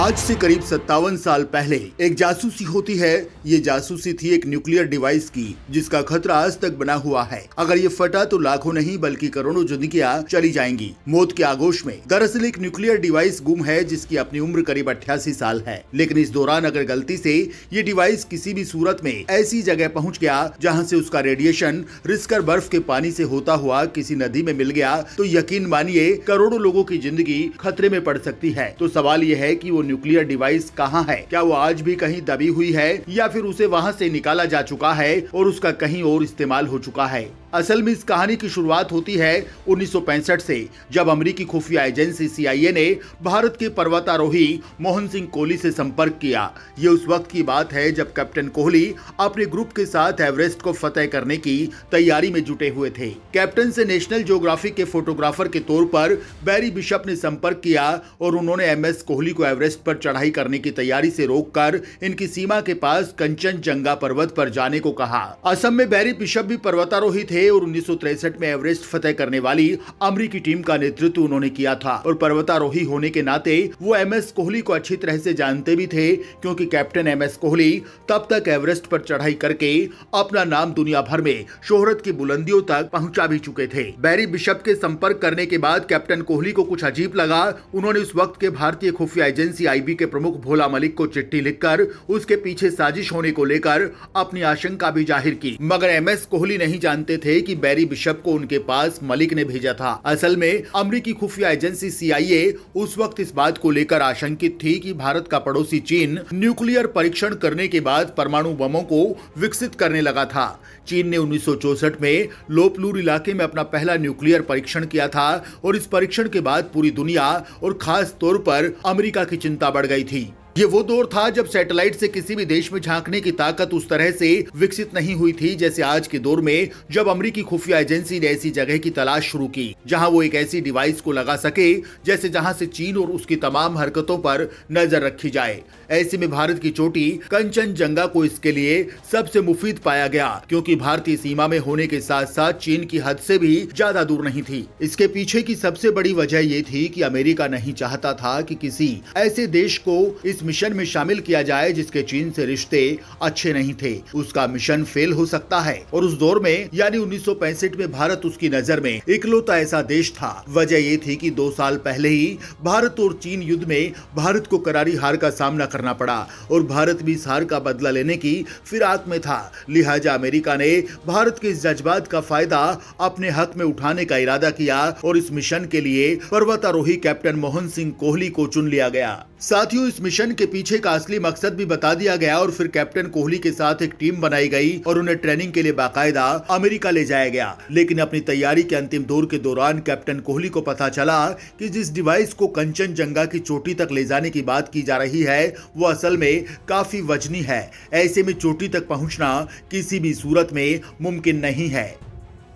आज से करीब 57 साल पहले एक जासूसी होती है। ये जासूसी थी एक न्यूक्लियर डिवाइस की, जिसका खतरा आज तक बना हुआ है। अगर ये फटा तो लाखों नहीं बल्कि करोड़ों जिंदगियां चली जाएंगी मौत के आगोश में। दरअसल एक न्यूक्लियर डिवाइस गुम है जिसकी अपनी उम्र करीब 88 साल है। लेकिन इस दौरान अगर गलती से ये डिवाइस किसी भी सूरत में ऐसी जगह पहुँच गया जहाँ से उसका रेडिएशन रिसकर बर्फ के पानी से होता हुआ किसी नदी में मिल गया तो यकीन मानिए करोड़ों लोगों की जिंदगी खतरे में पड़ सकती है। तो सवाल ये है कि वो न्यूक्लियर डिवाइस कहाँ है? क्या वो आज भी कहीं दबी हुई है या फिर उसे वहाँ से निकाला जा चुका है और उसका कहीं और इस्तेमाल हो चुका है? असल में इस कहानी की शुरुआत होती है 1965 से, जब अमेरिकी खुफिया एजेंसी CIA ने भारत के पर्वतारोही मोहन सिंह कोहली से संपर्क किया। ये उस वक्त की बात है जब कैप्टन कोहली अपने ग्रुप के साथ एवरेस्ट को फतेह करने की तैयारी में जुटे हुए थे। कैप्टन से नेशनल ज्योग्राफिक के फोटोग्राफर के तौर पर बैरी बिशप ने संपर्क किया और उन्होंने MS कोहली को एवरेस्ट पर चढ़ाई करने की तैयारी से रोककर इनकी सीमा के पास कंचनजंगा पर्वत पर जाने को कहा। असम में बैरी बिशप भी पर्वतारोही थे और 1963 में एवरेस्ट फतेह करने वाली अमेरिकी टीम का नेतृत्व उन्होंने किया था। और पर्वतारोही होने के नाते वो MS कोहली को अच्छी तरह से जानते भी थे, क्योंकि कैप्टन MS कोहली तब तक एवरेस्ट पर चढ़ाई करके अपना नाम दुनिया भर में शोहरत की बुलंदियों तक पहुंचा भी चुके थे। बैरी बिशप के संपर्क करने के बाद कैप्टन कोहली को कुछ अजीब लगा। उन्होंने उस वक्त के भारतीय खुफिया एजेंसी IB के प्रमुख भोला मलिक को चिट्ठी लिखकर उसके पीछे साजिश होने को लेकर अपनी आशंका भी जाहिर की। मगर MS कोहली नहीं जानते थे कि बैरी बिशप को उनके पास मलिक ने भेजा था। असल में अमेरिकी खुफिया एजेंसी CIA उस वक्त इस बात को लेकर आशंकित थी कि भारत का पड़ोसी चीन न्यूक्लियर परीक्षण करने के बाद परमाणु बमों को विकसित करने लगा था। चीन ने 1964 में लोपलूर इलाके में अपना पहला न्यूक्लियर परीक्षण किया था और इस परीक्षण के बाद पूरी दुनिया और खास तौर पर अमेरिका की चिंता बढ़ गई थी। ये वो दौर था जब सैटेलाइट से किसी भी देश में झांकने की ताकत उस तरह से विकसित नहीं हुई थी जैसे आज के दौर में, जब अमेरिकी खुफिया एजेंसी ने ऐसी जगह की तलाश शुरू की जहां वो एक ऐसी डिवाइस को लगा सके जैसे जहां से चीन और उसकी तमाम हरकतों पर नजर रखी जाए। ऐसे में भारत की चोटी कंचनजंगा को इसके लिए सबसे मुफीद पाया गया, क्योंकि भारतीय सीमा में होने के साथ साथ चीन की हद से भी ज्यादा दूर नहीं थी। इसके पीछे की सबसे बड़ी वजह ये थी कि अमेरिका नहीं चाहता था कि किसी ऐसे देश को इस मिशन में शामिल किया जाए जिसके चीन से रिश्ते अच्छे नहीं थे। उसका मिशन फेल हो सकता है। और उस दौर में यानी 1965 में भारत उसकी नजर में इकलौता ऐसा देश था। वजह ये थी कि 2 साल पहले ही भारत और चीन युद्ध में भारत को करारी हार का सामना करना पड़ा और भारत भी इस हार का बदला लेने की फिराक में था। लिहाजा अमेरिका ने भारत के इस जज्बात का फायदा अपने हक में उठाने का इरादा किया और इस मिशन के लिए पर्वतारोही कैप्टन मोहन सिंह कोहली को चुन लिया गया। साथियों, इस मिशन के पीछे का असली मकसद भी बता दिया गया और फिर कैप्टन कोहली के साथ एक टीम बनाई गई और उन्हें ट्रेनिंग के लिए बाकायदा अमेरिका ले जाया गया। लेकिन अपनी तैयारी के अंतिम दौर के दौरान कैप्टन कोहली को पता चला कि जिस डिवाइस को कंचनजंगा की चोटी तक ले जाने की बात की जा रही है वो असल में काफी वजनी है। ऐसे में चोटी तक पहुंचना किसी भी सूरत में मुमकिन नहीं है,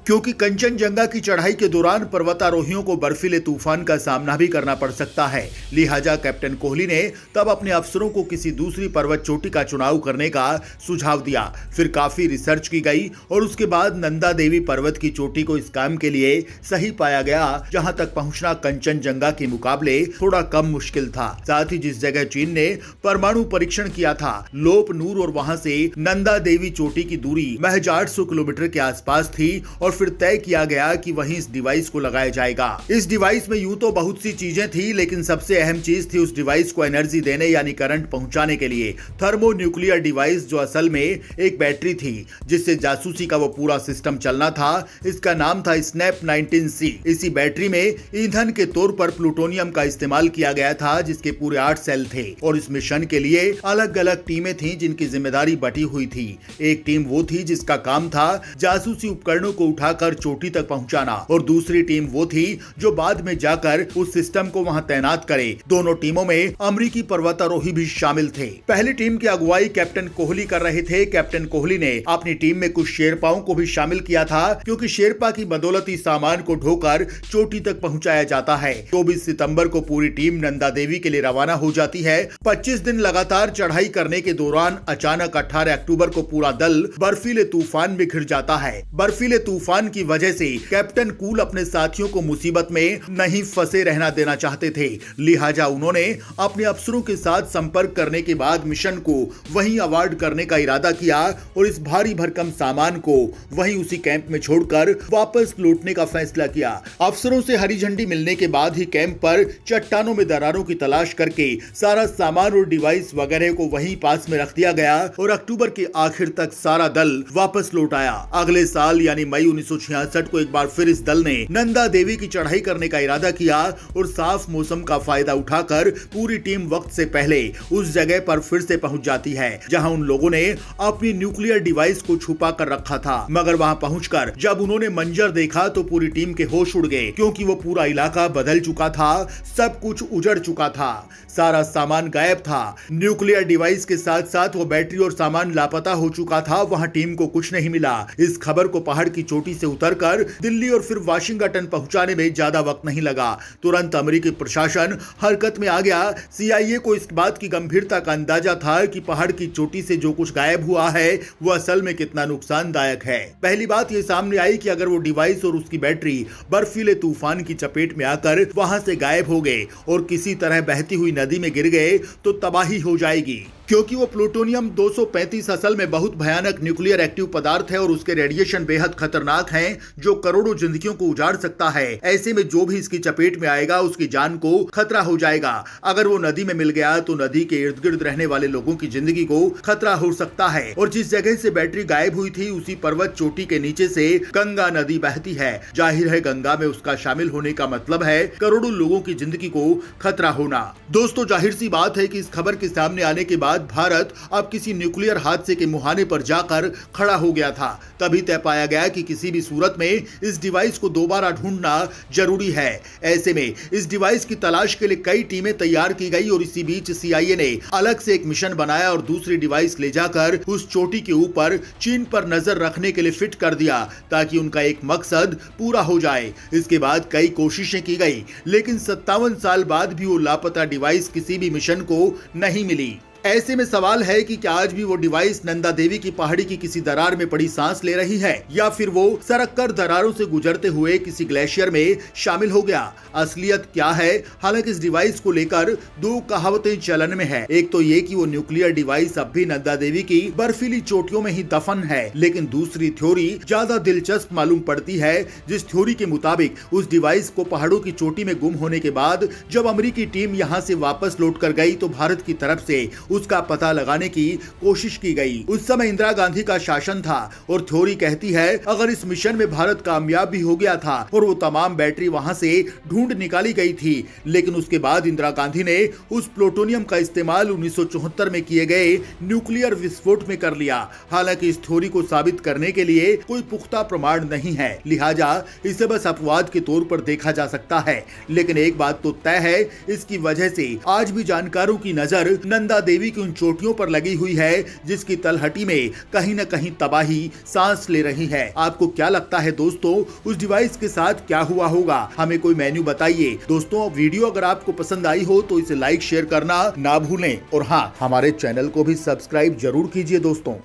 क्योंकि कंचनजंगा की चढ़ाई के दौरान पर्वतारोहियों को बर्फीले तूफान का सामना भी करना पड़ सकता है। लिहाजा कैप्टन कोहली ने तब अपने अफसरों को किसी दूसरी पर्वत चोटी का चुनाव करने का सुझाव दिया। फिर काफी रिसर्च की गई और उसके बाद नंदा देवी पर्वत की चोटी को इस काम के लिए सही पाया गया, जहां तक पहुंचना कंचनजंगा के मुकाबले थोड़ा कम मुश्किल था। साथ ही जिस जगह चीन ने परमाणु परीक्षण किया था लोपनूर, और वहां से नंदा देवी चोटी की दूरी महज 800 किलोमीटर के आसपास थी और फिर तय किया गया कि वहीं इस डिवाइस को लगाया जाएगा। इस डिवाइस में यूं तो बहुत सी चीजें थी, लेकिन सबसे अहम चीज थी उस डिवाइस को एनर्जी देने यानी करंट पहुंचाने के लिए थर्मोन्यूक्लियर डिवाइस, जो असल में एक बैटरी थी जिससे जासूसी का वो पूरा सिस्टम चलना था। इसका नाम था स्नैप 19C। इसी बैटरी में ईंधन के तौर पर प्लूटोनियम का इस्तेमाल किया गया था, जिसके पूरे 8 सेल थे और इस मिशन के लिए अलग अलग टीमें थी जिनकी जिम्मेदारी बटी हुई थी। एक टीम वो थी जिसका काम था जासूसी उपकरणों को उठाकर चोटी तक पहुंचाना और दूसरी टीम वो थी जो बाद में जाकर उस सिस्टम को वहां तैनात करे। दोनों टीमों में अमेरिकी पर्वतारोही भी शामिल थे। पहली टीम की अगुवाई कैप्टन कोहली कर रहे थे। कैप्टन कोहली ने अपनी टीम में कुछ शेरपाओं को भी शामिल किया था, क्योंकि शेरपा की बदौलत ही सामान को ढोकर चोटी तक पहुंचाया जाता है। 24 सितंबर को पूरी टीम नंदा देवी के लिए रवाना हो जाती है। 25 दिन लगातार चढ़ाई करने के दौरान अचानक 18 अक्टूबर को पूरा दल बर्फीले तूफान में घिर जाता है। बर्फीले तूफान तूफान की वजह से कैप्टन कूल अपने साथियों को मुसीबत में नहीं फंसे रहना देना चाहते थे। लिहाजा उन्होंने अपने अफसरों के साथ संपर्क करने के बाद मिशन को वहीं अवॉर्ड करने का इरादा किया और इस भारी भरकम सामान को वहीं उसी कैंप में छोड़कर वापस लौटने का फैसला किया। अफसरों से हरी झंडी मिलने के बाद ही कैंप पर चट्टानों में दरारों की तलाश करके सारा सामान और डिवाइस वगैरह को वहीं पास में रख दिया गया और अक्टूबर के आखिर तक सारा दल वापस लौट आया। अगले साल यानी मई 1966 को एक बार फिर इस दल ने नंदा देवी की चढ़ाई करने का इरादा किया और साफ मौसम का फायदा उठाकर पूरी टीम वक्त से पहले उस जगह पर फिर से पहुंच जाती है जहां उन लोगों ने अपनी न्यूक्लियर डिवाइस को छुपा कर रखा था। मगर वहां पहुंचकर जब उन्होंने मंजर देखा तो पूरी टीम के होश उड़ गए, क्योंकि वो पूरा इलाका बदल चुका था, सब कुछ उजड़ चुका था, सारा सामान गायब था। न्यूक्लियर डिवाइस के साथ साथ वो बैटरी और सामान लापता हो चुका था। वहां टीम को कुछ नहीं मिला। इस खबर को पहाड़ की चोटी से उतरकर दिल्ली और फिर वाशिंगटन पहुंचाने में ज्यादा वक्त नहीं लगा। तुरंत अमेरिकी प्रशासन हरकत में आ गया। CIA को इस बात की गंभीरता का अंदाजा था कि पहाड़ की चोटी से जो कुछ गायब हुआ है वो असल में कितना नुकसानदायक है। पहली बात ये सामने आई कि अगर वो डिवाइस और उसकी बैटरी बर्फीले तूफान की चपेट में आकर वहां से गायब हो गए और किसी तरह बहती हुई नदी में गिर गए तो तबाही हो जाएगी, क्योंकि वो प्लूटोनियम 235 असल में बहुत भयानक न्यूक्लियर एक्टिव पदार्थ है और उसके रेडिएशन बेहद खतरनाक हैं, जो करोड़ों जिंदगियों को उजाड़ सकता है। ऐसे में जो भी इसकी चपेट में आएगा उसकी जान को खतरा हो जाएगा। अगर वो नदी में मिल गया तो नदी के इर्द गिर्द रहने वाले लोगों की जिंदगी को खतरा हो सकता है। और जिस जगह से बैटरी गायब हुई थी उसी पर्वत चोटी के नीचे से गंगा नदी बहती है। जाहिर है गंगा में उसका शामिल होने का मतलब है करोड़ों लोगों की जिंदगी को खतरा होना। दोस्तों, जाहिर सी बात है कि इस खबर के सामने आने के बाद भारत अब किसी न्यूक्लियर हादसे के मुहाने पर जाकर खड़ा हो गया था। तभी तय पाया गया कि किसी भी सूरत में इस डिवाइस को दोबारा ढूंढना जरूरी है। ऐसे में इस डिवाइस की तलाश के लिए कई टीमें तैयार की गई और इसी बीच CIA ने अलग से एक मिशन बनाया और दूसरी डिवाइस ले जाकर उस चोटी के ऊपर चीन पर नजर रखने के लिए फिट कर दिया, ताकि उनका एक मकसद पूरा हो जाए। इसके बाद कई कोशिशें की गई, लेकिन 57 साल बाद भी वो लापता डिवाइस किसी भी मिशन को नहीं मिली। ऐसे में सवाल है कि क्या आज भी वो डिवाइस नंदा देवी की पहाड़ी की किसी दरार में पड़ी सांस ले रही है, या फिर वो सरक कर दरारों से गुजरते हुए किसी ग्लेशियर में शामिल हो गया। असलियत क्या है? हालांकि इस डिवाइस को लेकर दो कहावतें चलन में है। एक तो ये कि वो न्यूक्लियर डिवाइस अब भी नंदा देवी की बर्फीली चोटियों में ही दफन है, लेकिन दूसरी थ्योरी ज्यादा दिलचस्प मालूम पड़ती है, जिस थ्योरी के मुताबिक उस डिवाइस को पहाड़ों की चोटी में गुम होने के बाद जब अमेरिकी टीम यहाँ से वापस लौट कर गई तो भारत की तरफ से उसका पता लगाने की कोशिश की गई। उस समय इंदिरा गांधी का शासन था और थ्योरी कहती है अगर इस मिशन में भारत कामयाब भी हो गया था और वो तमाम बैटरी वहां से ढूंढ निकाली गई थी, लेकिन उसके बाद इंदिरा गांधी ने उस प्लूटोनियम का इस्तेमाल 1974 में किए गए न्यूक्लियर विस्फोट में कर लिया। हालांकि इस थ्योरी को साबित करने के लिए कोई पुख्ता प्रमाण नहीं है, लिहाजा इसे बस अपवाद के तौर पर देखा जा सकता है। लेकिन एक बात तो तय है, इसकी वजह से आज भी जानकारों की नजर नंदा देवी की उन चोटियों पर लगी हुई है जिसकी तलहटी में कहीं न कहीं तबाही सांस ले रही है। आपको क्या लगता है दोस्तों, उस डिवाइस के साथ क्या हुआ होगा? हमें कोई मेन्यू बताइए। दोस्तों, वीडियो अगर आपको पसंद आई हो तो इसे लाइक शेयर करना ना भूलें और हाँ, हमारे चैनल को भी सब्सक्राइब जरूर कीजिए दोस्तों।